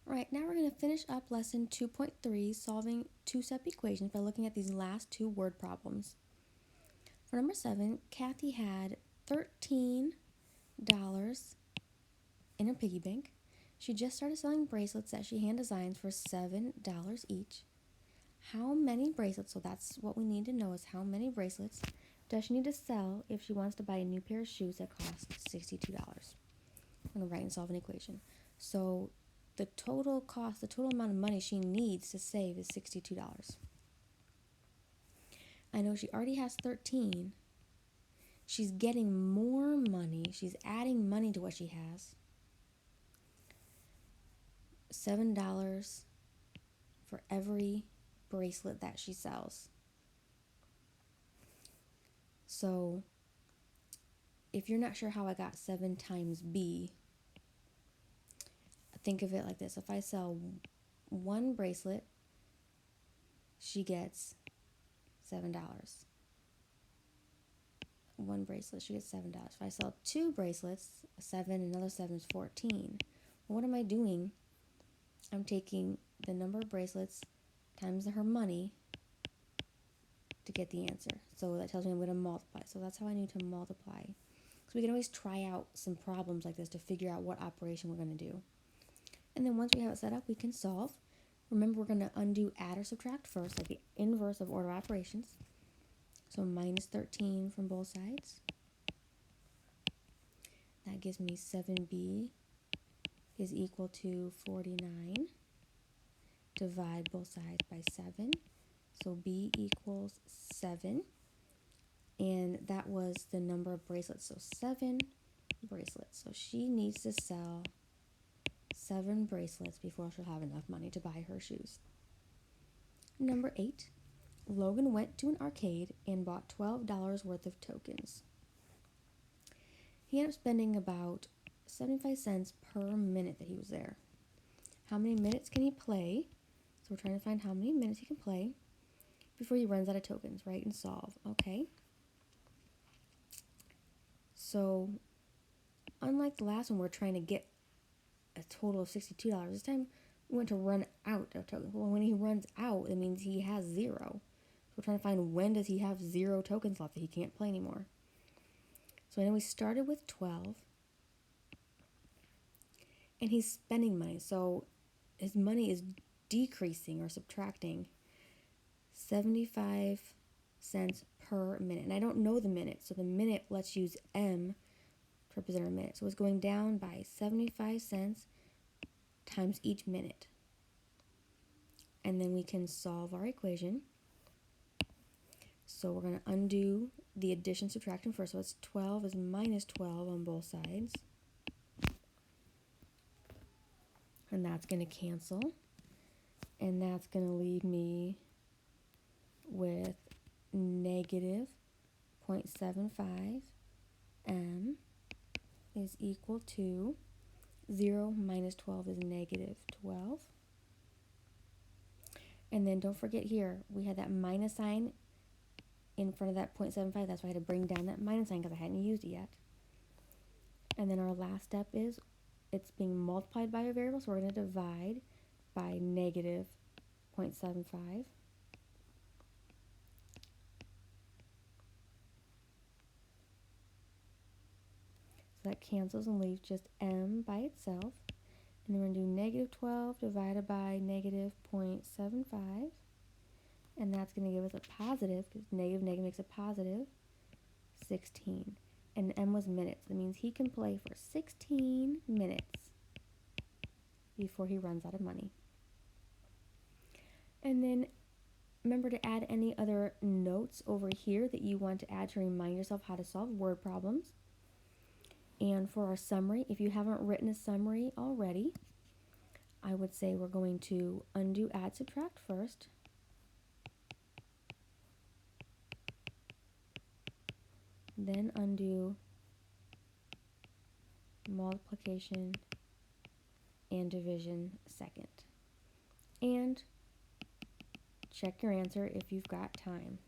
Alright, now we're going to finish up lesson 2.3, solving two-step equations by looking at these last two word problems. For number 7, Kathy had $13 in her piggy bank. She just started selling bracelets that she hand designs for $7 each. How many bracelets, so that's what we need to know, is how many bracelets does she need to sell if she wants to buy a new pair of shoes that cost $62? I'm going to write and solve an equation. So the total cost, the total amount of money she needs to save is $62. I know she already has 13. She's getting more money. She's adding money to what she has. $7 for every bracelet that she sells. So if you're not sure how I got 7 times B, think of it like this. If I sell one bracelet, she gets $7. One bracelet, she gets $7. If I sell 2 bracelets, 7, another 7 is 14. Well, what am I doing? I'm taking the number of bracelets times her money to get the answer. So that tells me I'm going to multiply. So that's how I need to multiply. So we can always try out some problems like this to figure out what operation we're going to do. And then once we have it set up, we can solve. Remember, we're going to undo add or subtract first, like the inverse of order operations. So minus 13 from both sides. That gives me 7b is equal to 49. Divide both sides by 7. So b equals 7. And that was the number of bracelets. So 7 bracelets. So she needs to sell 7 bracelets before she'll have enough money to buy her shoes. Number 8. Logan went to an arcade and bought $12 worth of tokens. He ended up spending about 75 cents per minute that he was there. How many minutes can he play? So we're trying to find how many minutes he can play before he runs out of tokens, right? And solve. Okay. So unlike the last one, we're trying to get a total of $62. This time we want to run out of tokens. Well, when he runs out, it means he has 0. So we're trying to find when does he have 0 tokens left that he can't play anymore. So I know we started with 12. And he's spending money. So his money is decreasing or subtracting 75 cents per minute. And I don't know the minute. So the minute, let's use M to represent our minute. So it's going down by 75 cents times each minute. And then we can solve our equation. So we're going to undo the addition subtraction first. So it's 12 is minus 12 on both sides. And that's going to cancel. And that's going to leave me with negative 0.75 m is equal to 0 minus 12 is negative 12. And then don't forget here, we had that minus sign in front of that 0.75. That's why I had to bring down that minus sign because I hadn't used it yet. And then our last step is it's being multiplied by a variable, so we're going to divide by negative 0.75. So that cancels and leaves just m by itself. And then we're going to do negative 12 divided by negative 0.75. And that's going to give us a positive, because negative makes a positive, 16. And m was minutes. That means he can play for 16 minutes before he runs out of money. And then remember to add any other notes over here that you want to add to remind yourself how to solve word problems. And for our summary, if you haven't written a summary already, I would say we're going to undo add subtract first. Then undo multiplication and division second. And check your answer if you've got time.